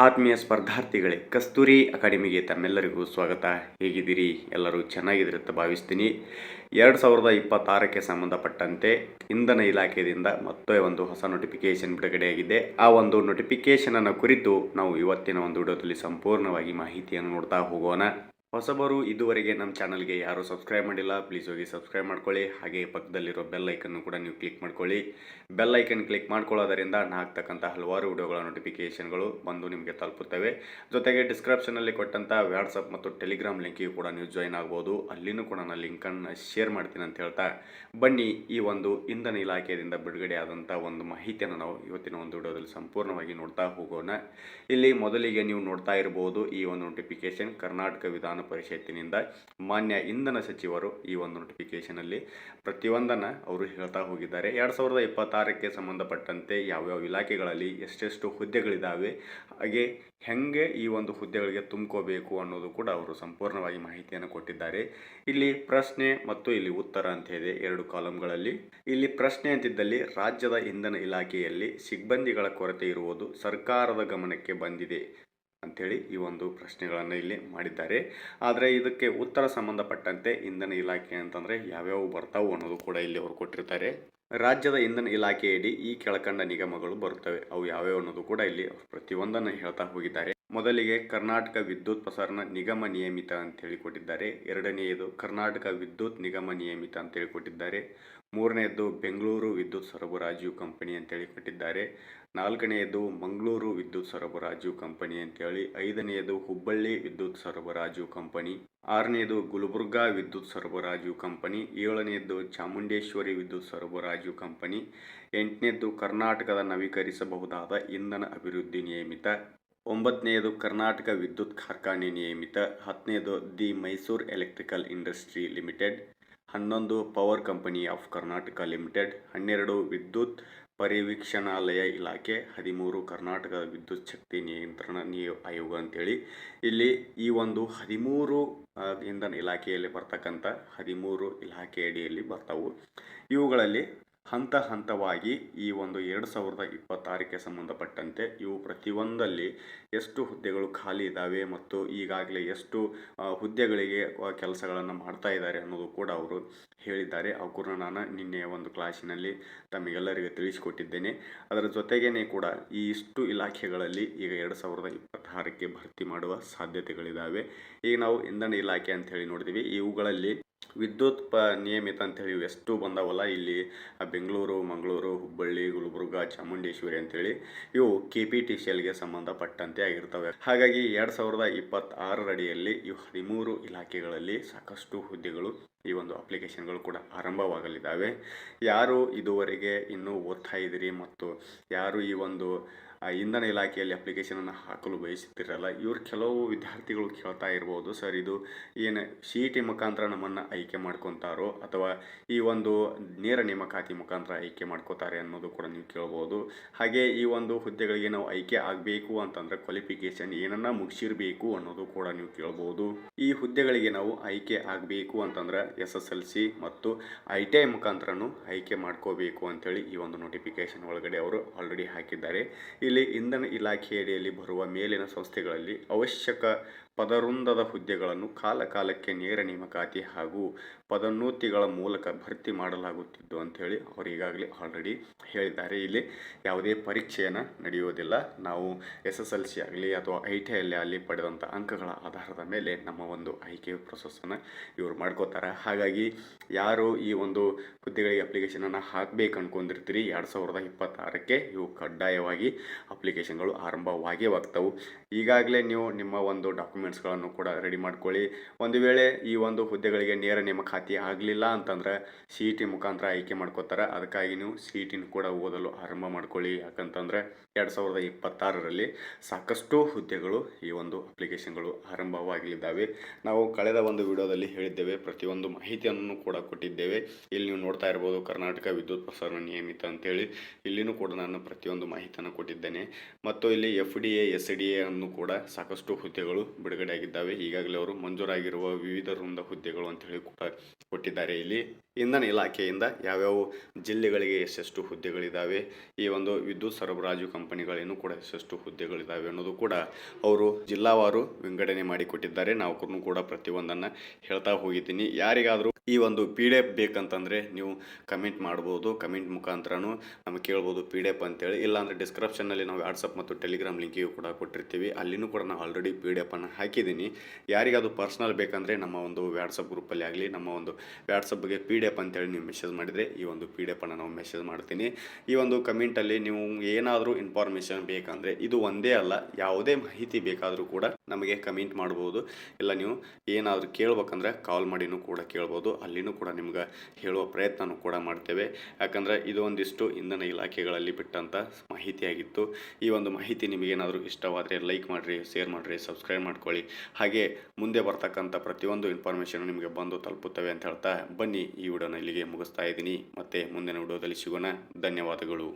ಆತ್ಮೀಯ ಸ್ಪರ್ಧಾರ್ಥಿಗಳೇ, ಕಸ್ತೂರಿ ಅಕಾಡೆಮಿಗೆ ತಮ್ಮೆಲ್ಲರಿಗೂ ಸ್ವಾಗತ. ಹೇಗಿದ್ದೀರಿ? ಎಲ್ಲರೂ ಚೆನ್ನಾಗಿದ್ದೀರಂತ ಭಾವಿಸ್ತೀನಿ. 2026ಕ್ಕೆ ಸಂಬಂಧಪಟ್ಟಂತೆ ಇಂಧನ ಇಲಾಖೆಯಿಂದ ಮತ್ತೆ ಒಂದು ಹೊಸ ನೋಟಿಫಿಕೇಶನ್ ಬಿಡುಗಡೆಯಾಗಿದೆ. ಆ ಒಂದು ನೋಟಿಫಿಕೇಶನನ್ನು ಕುರಿತು ನಾವು ಇವತ್ತಿನ ಒಂದು ವಿಡಿಯೋದಲ್ಲಿ ಸಂಪೂರ್ಣವಾಗಿ ಮಾಹಿತಿಯನ್ನು ನೋಡ್ತಾ ಹೋಗೋಣ. ಹೊಸಬರು ಇದುವರೆಗೆ ನಮ್ಮ ಚಾನಲ್ಗೆ ಯಾರು ಸಬ್ಸ್ಕ್ರೈಬ್ ಮಾಡಿಲ್ಲ, ಪ್ಲೀಸ್ ಹೋಗಿ ಸಬ್ಸ್ಕ್ರೈಬ್ ಮಾಡ್ಕೊಳ್ಳಿ. ಹಾಗೆ ಪಕ್ಕದಲ್ಲಿರೋ ಬೆಲ್ ಐಕನ್ನು ಕೂಡ ನೀವು ಕ್ಲಿಕ್ ಮಾಡ್ಕೊಳ್ಳಿ. ಬೆಲ್ ಐಕನ್ ಕ್ಲಿಕ್ ಮಾಡ್ಕೊಳ್ಳೋದರಿಂದ ನಾನು ಹಾಕ್ತಕ್ಕಂಥ ಹಲವಾರು ವಿಡಿಯೋಗಳ ನೋಟಿಫಿಕೇಷನ್ಗಳು ಬಂದು ನಿಮಗೆ ತಲುಪುತ್ತವೆ. ಜೊತೆಗೆ ಡಿಸ್ಕ್ರಿಪ್ಷನಲ್ಲಿ ಕೊಟ್ಟಂಥ ವಾಟ್ಸಪ್ ಮತ್ತು ಟೆಲಿಗ್ರಾಮ್ ಲಿಂಕಿಗೆ ಕೂಡ ನೀವು ಜಾಯ್ನ್ ಆಗ್ಬೋದು. ಅಲ್ಲಿನೂ ಕೂಡ ನಾನು ಲಿಂಕನ್ನು ಶೇರ್ ಮಾಡ್ತೀನಿ ಅಂತ ಹೇಳ್ತಾ, ಬನ್ನಿ ಈ ಒಂದು ಇಂಧನ ಇಲಾಖೆಯಿಂದ ಬಿಡುಗಡೆ ಆದಂಥ ಒಂದು ಮಾಹಿತಿಯನ್ನು ನಾವು ಇವತ್ತಿನ ಒಂದು ವಿಡಿಯೋದಲ್ಲಿ ಸಂಪೂರ್ಣವಾಗಿ ನೋಡ್ತಾ ಹೋಗೋಣ. ಇಲ್ಲಿ ಮೊದಲಿಗೆ ನೀವು ನೋಡ್ತಾ ಇರಬಹುದು ಈ ಒಂದು ನೋಟಿಫಿಕೇಶನ್ ಕರ್ನಾಟಕ ವಿಧಾನ ಪರಿಷತ್ತಿನಿಂದ ಮಾನ್ಯ ಇಂಧನ ಸಚಿವರು ಈ ಒಂದು ನೋಟಿಫಿಕೇಶನಲ್ಲಿ ಪ್ರತಿಯೊಂದನ್ನು ಅವರು ಹೇಳ್ತಾ ಹೋಗಿದ್ದಾರೆ. 2026ಕ್ಕೆ ಸಂಬಂಧಪಟ್ಟಂತೆ ಯಾವ್ಯಾವ ಇಲಾಖೆಗಳಲ್ಲಿ ಎಷ್ಟೆಷ್ಟು ಹುದ್ದೆಗಳಿದ್ದಾವೆ, ಹಾಗೆ ಹೆಂಗೆ ಈ ಒಂದು ಹುದ್ದೆಗಳಿಗೆ ತುಂಬ್ಕೋಬೇಕು ಅನ್ನೋದು ಕೂಡ ಅವರು ಸಂಪೂರ್ಣವಾಗಿ ಮಾಹಿತಿಯನ್ನು ಕೊಟ್ಟಿದ್ದಾರೆ. ಇಲ್ಲಿ ಪ್ರಶ್ನೆ ಮತ್ತು ಇಲ್ಲಿ ಉತ್ತರ ಅಂತ ಇದೆ, 2 ಕಾಲಂಗಳಲ್ಲಿ. ಇಲ್ಲಿ ಪ್ರಶ್ನೆ ಅಂತಿದ್ದಲ್ಲಿ, ರಾಜ್ಯದ ಇಂಧನ ಇಲಾಖೆಯಲ್ಲಿ ಸಿಬ್ಬಂದಿಗಳ ಕೊರತೆ ಇರುವುದು ಸರ್ಕಾರದ ಗಮನಕ್ಕೆ ಬಂದಿದೆ ಅಂಥೇಳಿ ಈ ಒಂದು ಪ್ರಶ್ನೆಗಳನ್ನು ಇಲ್ಲಿ ಮಾಡಿದ್ದಾರೆ. ಆದರೆ ಇದಕ್ಕೆ ಉತ್ತರ ಸಂಬಂಧಪಟ್ಟಂತೆ ಇಂಧನ ಇಲಾಖೆ ಅಂತಂದರೆ ಯಾವ್ಯಾವ ಬರ್ತಾವು ಅನ್ನೋದು ಕೂಡ ಇಲ್ಲಿ ಅವರು ಕೊಟ್ಟಿರ್ತಾರೆ. ರಾಜ್ಯದ ಇಂಧನ ಇಲಾಖೆಯಡಿ ಈ ಕೆಳಕಂಡ ನಿಗಮಗಳು ಬರುತ್ತವೆ, ಅವು ಯಾವ್ಯಾವ ಅನ್ನೋದು ಕೂಡ ಇಲ್ಲಿ ಪ್ರತಿಯೊಂದನ್ನು ಹೇಳ್ತಾ ಹೋಗಿದ್ದಾರೆ. ಮೊದಲಿಗೆ ಕರ್ನಾಟಕ ವಿದ್ಯುತ್ ಪ್ರಸರಣ ನಿಗಮ ನಿಯಮಿತ ಅಂತೇಳಿ ಕೊಟ್ಟಿದ್ದಾರೆ. ಎರಡನೆಯದು ಕರ್ನಾಟಕ ವಿದ್ಯುತ್ ನಿಗಮ ನಿಯಮಿತ ಅಂತೇಳಿ ಕೊಟ್ಟಿದ್ದಾರೆ. ಮೂರನೆಯದು ಬೆಂಗಳೂರು ವಿದ್ಯುತ್ ಸರಬರಾಜು ಕಂಪನಿ ಅಂತೇಳಿ ಕೊಟ್ಟಿದ್ದಾರೆ. ನಾಲ್ಕನೆಯದು ಮಂಗಳೂರು ವಿದ್ಯುತ್ ಸರಬರಾಜು ಕಂಪನಿ ಅಂತೇಳಿ. ಐದನೆಯದು ಹುಬ್ಬಳ್ಳಿ ವಿದ್ಯುತ್ ಸರಬರಾಜು ಕಂಪನಿ. ಆರನೆಯದು ಗುಲ್ಬರ್ಗಾ ವಿದ್ಯುತ್ ಸರಬರಾಜು ಕಂಪನಿ. ಏಳನೆಯದು ಚಾಮುಂಡೇಶ್ವರಿ ವಿದ್ಯುತ್ ಸರಬರಾಜು ಕಂಪನಿ. ಎಂಟನೇದು ಕರ್ನಾಟಕದ ನವೀಕರಿಸಬಹುದಾದ ಇಂಧನ ಅಭಿವೃದ್ಧಿ ನಿಯಮಿತ. ಒಂಬತ್ತನೆಯದು ಕರ್ನಾಟಕ ವಿದ್ಯುತ್ ಕಾರ್ಖಾನೆ ನಿಯಮಿತ. ಹತ್ತನೆಯದು the Mysuru electrical industry limited. 11 power company of Karnataka limited. 12 ವಿದ್ಯುತ್ ಪರಿವೀಕ್ಷಣಾಲಯ ಇಲಾಖೆ. 13 ಕರ್ನಾಟಕ ವಿದ್ಯುತ್ ಶಕ್ತಿ ನಿಯಂತ್ರಣ ಆಯೋಗ ಅಂತೇಳಿ. ಇಲ್ಲಿ ಈ ಒಂದು 13 ಇಂಧನ ಇಲಾಖೆಯಲ್ಲಿ ಬರ್ತಕ್ಕಂಥ 13 ಇಲಾಖೆ ಅಡಿಯಲ್ಲಿ ಬರ್ತಾವು. ಇವುಗಳಲ್ಲಿ ಹಂತ ಹಂತವಾಗಿ ಈ ಒಂದು 2026ಕ್ಕೆ ಸಂಬಂಧಪಟ್ಟಂತೆ ಇವು ಪ್ರತಿಯೊಂದಲ್ಲಿ ಎಷ್ಟು ಹುದ್ದೆಗಳು ಖಾಲಿ ಇದ್ದಾವೆ ಮತ್ತು ಈಗಾಗಲೇ ಎಷ್ಟು ಹುದ್ದೆಗಳಿಗೆ ಕೆಲಸಗಳನ್ನು ಮಾಡ್ತಾ ಇದ್ದಾರೆ ಅನ್ನೋದು ಕೂಡ ಅವರು ಹೇಳಿದ್ದಾರೆ. ಅವು ಕೂಡ ನಾನು ನಿನ್ನೆಯ ಒಂದು ಕ್ಲಾಸಿನಲ್ಲಿ ತಮಗೆಲ್ಲರಿಗೂ ತಿಳಿಸಿಕೊಟ್ಟಿದ್ದೇನೆ. ಅದರ ಜೊತೆಗೇ ಕೂಡ ಈ ಇಷ್ಟು ಇಲಾಖೆಗಳಲ್ಲಿ ಈಗ 2026ಕ್ಕೆ ಭರ್ತಿ ಮಾಡುವ ಸಾಧ್ಯತೆಗಳಿದ್ದಾವೆ. ಈಗ ನಾವು ಇಂಧನ ಇಲಾಖೆ ಅಂತ ಹೇಳಿ ನೋಡಿದ್ದೀವಿ. ಇವುಗಳಲ್ಲಿ ವಿದ್ಯುತ್ ನಿಯಮಿತ ಅಂತೇಳಿ ಎಷ್ಟು ಬಂದವಲ್ಲ, ಇಲ್ಲಿ ಬೆಂಗಳೂರು, ಮಂಗಳೂರು, ಹುಬ್ಬಳ್ಳಿ, ಗುಲ್ಬರ್ಗಾ, ಚಾಮುಂಡೇಶ್ವರಿ ಅಂತೇಳಿ ಇವು KPTCLಗೆ ಸಂಬಂಧಪಟ್ಟಂತೆ ಆಗಿರ್ತವೆ. ಹಾಗಾಗಿ 2026 ಅಡಿಯಲ್ಲಿ ಇವು 13 ಇಲಾಖೆಗಳಲ್ಲಿ ಸಾಕಷ್ಟು ಹುದ್ದೆಗಳು ಈ ಒಂದು ಅಪ್ಲಿಕೇಶನ್ಗಳು ಕೂಡ ಆರಂಭವಾಗಲಿದ್ದಾವೆ. ಯಾರು ಇದುವರೆಗೆ ಇನ್ನೂ ಓದ್ತಾ ಇದ್ದೀರಿ ಮತ್ತು ಯಾರು ಈ ಒಂದು ಇಂಧನ ಇಲಾಖೆಯಲ್ಲಿ ಅಪ್ಲಿಕೇಶನನ್ನು ಹಾಕಲು ಬಯಸುತ್ತಿರಲ್ಲ, ಇವ್ರು ಕೆಲವು ವಿದ್ಯಾರ್ಥಿಗಳು ಕೇಳ್ತಾ ಇರ್ಬೋದು, ಸರ್ ಇದು ಏನು CET ಮುಖಾಂತರ ನಮ್ಮನ್ನು ಆಯ್ಕೆ ಮಾಡ್ಕೊತಾರೋ ಅಥವಾ ಈ ಒಂದು ನೇರ ನೇಮಕಾತಿ ಮುಖಾಂತರ ಆಯ್ಕೆ ಮಾಡ್ಕೋತಾರೆ ಅನ್ನೋದು ಕೂಡ ನೀವು ಕೇಳ್ಬೋದು. ಹಾಗೆ ಈ ಒಂದು ಹುದ್ದೆಗಳಿಗೆ ನಾವು ಆಯ್ಕೆ ಆಗಬೇಕು ಅಂತಂದರೆ ಕ್ವಾಲಿಫಿಕೇಷನ್ ಏನನ್ನ ಮುಗಿಸಿರಬೇಕು ಅನ್ನೋದು ಕೂಡ ನೀವು ಕೇಳ್ಬೋದು. ಈ ಹುದ್ದೆಗಳಿಗೆ ನಾವು ಆಯ್ಕೆ ಆಗಬೇಕು ಅಂತಂದ್ರೆ SSLC ಮತ್ತು ITI ಮುಖಾಂತರನೂ ಆಯ್ಕೆ ಮಾಡ್ಕೋಬೇಕು ಅಂತೇಳಿ ಈ ಒಂದು ನೋಟಿಫಿಕೇಶನ್ ಒಳಗಡೆ ಅವರು ಆಲ್ರೆಡಿ ಹಾಕಿದ್ದಾರೆ. ಇಲ್ಲಿ ಇಂಧನ ಇಲಾಖೆಯಡಿಯಲ್ಲಿ ಬರುವ ಮೇಲಿನ ಸಂಸ್ಥೆಗಳಲ್ಲಿ ಅವಶ್ಯಕ ಪದವೃಂದದ ಹುದ್ದೆಗಳನ್ನು ಕಾಲಕಾಲಕ್ಕೆ ನೇರ ನೇಮಕಾತಿ ಹಾಗೂ ಪದೋನ್ನತಿಗಳ ಮೂಲಕ ಭರ್ತಿ ಮಾಡಲಾಗುತ್ತಿದ್ದು ಅಂಥೇಳಿ ಅವರು ಈಗಾಗಲೇ ಆಲ್ರೆಡಿ ಹೇಳಿದ್ದಾರೆ. ಇಲ್ಲಿ ಯಾವುದೇ ಪರೀಕ್ಷೆಯನ್ನು ನಡೆಯುವುದಿಲ್ಲ. ನಾವು SSLC ಆಗಲಿ ಅಥವಾ ITIಯಲ್ಲಿ ಅಲ್ಲಿ ಪಡೆದಂಥ ಅಂಕಗಳ ಆಧಾರದ ಮೇಲೆ ನಮ್ಮ ಒಂದು ಆಯ್ಕೆ ಪ್ರೊಸೆಸನ್ನು ಇವರು ಮಾಡ್ಕೋತಾರೆ. ಹಾಗಾಗಿ ಯಾರು ಈ ಒಂದು ಹುದ್ದೆಗಳಿಗೆ ಅಪ್ಲಿಕೇಶನನ್ನು ಹಾಕಬೇಕು ಅನ್ಕೊಂಡಿರ್ತೀರಿ 2026ಕ್ಕೆ ಇವು ಕಡ್ಡಾಯವಾಗಿ ಅಪ್ಲಿಕೇಶನ್ಗಳು ಆರಂಭವಾಗ್ತವೆ. ಈಗಾಗಲೇ ನೀವು ನಿಮ್ಮ ಒಂದು ಡಾಕ್ಯುಮೆಂಟ್ಸ್ಗಳನ್ನು ಕೂಡ ರೆಡಿ ಮಾಡ್ಕೊಳ್ಳಿ. ಒಂದು ವೇಳೆ ಈ ಒಂದು ಹುದ್ದೆಗಳಿಗೆ ನೇರ ನೇಮಕಾತಿ ಆಗಲಿಲ್ಲ ಅಂತಂದ್ರೆ CET ಮುಖಾಂತರ ಆಯ್ಕೆ ಮಾಡ್ಕೋತಾರೆ. ಅದಕ್ಕಾಗಿ ನೀವು CETನ ಕೂಡ ಓದಲು ಆರಂಭ ಮಾಡ್ಕೊಳ್ಳಿ. ಯಾಕಂತಂದರೆ 2026ರಲ್ಲಿ ಸಾಕಷ್ಟು ಹುದ್ದೆಗಳು ಈ ಒಂದು ಅಪ್ಲಿಕೇಶನ್ಗಳು ಆರಂಭವಾಗಲಿದ್ದಾವೆ. ನಾವು ಕಳೆದ ಒಂದು ವಿಡಿಯೋದಲ್ಲಿ ಹೇಳಿದ್ದೇವೆ, ಪ್ರತಿಯೊಂದು ಮಾಹಿತಿಯನ್ನು ಕೂಡ ಕೊಟ್ಟಿದ್ದೇವೆ. ಇಲ್ಲಿ ನೀವು ನೋಡ್ತಾ ಇರ್ಬೋದು ಕರ್ನಾಟಕ ವಿದ್ಯುತ್ ಪ್ರಸರಣ ನಿಯಮಿತ ಅಂತೇಳಿ. ಇಲ್ಲಿನೂ ಕೂಡ ನಾನು ಪ್ರತಿಯೊಂದು ಮಾಹಿತಿಯನ್ನು ಕೊಟ್ಟಿದ್ದೇನೆ. ಮತ್ತು ಇಲ್ಲಿ FDA SDA ಅನ್ನು ಕೂಡ ಸಾಕಷ್ಟು ಹುದ್ದೆಗಳು ಬಿಡುಗಡೆ ಆಗಿದ್ದಾವೆ. ಈಗಾಗಲೇ ಅವರು ಮಂಜೂರಾಗಿರುವ ವಿವಿಧ ವೃಂದ ಹುದ್ದೆಗಳು ಅಂತೇಳಿ ಕೂಡ ಕೊಟ್ಟಿದ್ದಾರೆ. ಇಲ್ಲಿ ಇಂಧನ ಇಲಾಖೆಯಿಂದ ಯಾವ್ಯಾವ ಜಿಲ್ಲೆಗಳಿಗೆ ಎಷ್ಟೆಷ್ಟು ಹುದ್ದೆಗಳಿದ್ದಾವೆ, ಈ ಒಂದು ವಿದ್ಯುತ್ ಸರಬರಾಜು ಕಂಪನಿಗಳೇನು ಕೂಡ ಎಷ್ಟೆಷ್ಟು ಹುದ್ದೆಗಳಿದ್ದಾವೆ ಅನ್ನೋದು ಕೂಡ ಅವರು ಜಿಲ್ಲಾವಾರು ವಿಂಗಡಣೆ ಮಾಡಿಕೊಟ್ಟಿದ್ದಾರೆ. ನಾವು ಕೂಡ ಪ್ರತಿಯೊಂದನ್ನು ಹೇಳ್ತಾ ಹೋಗಿದ್ದೀನಿ. ಯಾರಿಗಾದರೂ ಈ ಒಂದು ಪಿ ಡಿ ಎಫ್ ಬೇಕಂತಂದರೆ ನೀವು ಕಮೆಂಟ್ ಮಾಡ್ಬೋದು, ಕಮೆಂಟ್ ಮುಖಾಂತರನೂ ನಮಗೆ ಕೇಳ್ಬೋದು ಪಿ ಡಿ ಎಫ್ ಅಂತೇಳಿ. ಇಲ್ಲಾಂದರೆ ಡಿಸ್ಕ್ರಿಪ್ಷನ್ನಲ್ಲಿ ನಾವು ವಾಟ್ಸಪ್ ಮತ್ತು ಟೆಲಿಗ್ರಾಮ್ ಲಿಂಕಿಗೂ ಕೂಡ ಕೊಟ್ಟಿರ್ತೀವಿ, ಅಲ್ಲಿನೂ ಕೂಡ ನಾವು ಆಲ್ರೆಡಿ ಪಿ ಡಿ ಎಫನ್ನು ಹಾಕಿದ್ದೀನಿ. ಯಾರಿಗಾದ್ರು ಪರ್ಸ್ನಲ್ ಬೇಕಂದರೆ ನಮ್ಮ ಒಂದು ವಾಟ್ಸಪ್ ಗ್ರೂಪಲ್ಲಿ ಆಗಲಿ, ನಮ್ಮ ಒಂದು ವಾಟ್ಸಪ್ಗೆ ಪಿ ಡಿ ಎಫ್ ಅಂತೇಳಿ ನೀವು ಮೆಸೇಜ್ ಮಾಡಿದರೆ ಈ ಒಂದು ಪಿ ಡಿ ಎಫನ್ನು ನಾವು ಮೆಸೇಜ್ ಮಾಡ್ತೀನಿ. ಈ ಒಂದು ಕಮೆಂಟಲ್ಲಿ ನೀವು ಏನಾದರೂ ಇನ್ಫಾರ್ಮೇಷನ್ ಬೇಕಂದರೆ, ಇದು ಒಂದೇ ಅಲ್ಲ ಯಾವುದೇ ಮಾಹಿತಿ ಬೇಕಾದರೂ ಕೂಡ ನಮಗೆ ಕಮೆಂಟ್ ಮಾಡ್ಬೋದು. ಇಲ್ಲ ನೀವು ಏನಾದರೂ ಕೇಳ್ಬೇಕಂದ್ರೆ ಕಾಲ್ ಮಾಡಿನೂ ಕೂಡ ಕೇಳ್ಬೋದು, ಅಲ್ಲಿನೂ ಕೂಡ ನಿಮ್ಗೆ ಹೇಳುವ ಪ್ರಯತ್ನನೂ ಕೂಡ ಮಾಡ್ತೇವೆ. ಯಾಕಂದರೆ ಇದು ಒಂದಿಷ್ಟು ಇಂಧನ ಇಲಾಖೆಗಳಲ್ಲಿ ಬಿಟ್ಟಂಥ ಮಾಹಿತಿಯಾಗಿತ್ತು. ಈ ಒಂದು ಮಾಹಿತಿ ನಿಮಗೇನಾದರೂ ಇಷ್ಟವಾದರೆ ಲೈಕ್ ಮಾಡಿರಿ, ಶೇರ್ ಮಾಡಿರಿ, ಸಬ್ಸ್ಕ್ರೈಬ್ ಮಾಡ್ಕೊಳ್ಳಿ. ಹಾಗೆ ಮುಂದೆ ಬರ್ತಕ್ಕಂಥ ಪ್ರತಿಯೊಂದು ಇನ್ಫಾರ್ಮೇಷನ್ ನಿಮಗೆ ಬಂದು ತಲುಪುತ್ತವೆ ಅಂತ ಹೇಳ್ತಾ ಬನ್ನಿ ಈ ವಿಡಿಯೋನ ಇಲ್ಲಿಗೆ ಮುಗಿಸ್ತಾ ಇದ್ದೀನಿ. ಮತ್ತೆ ಮುಂದಿನ ವಿಡಿಯೋದಲ್ಲಿ ಸಿಗೋಣ. ಧನ್ಯವಾದಗಳು.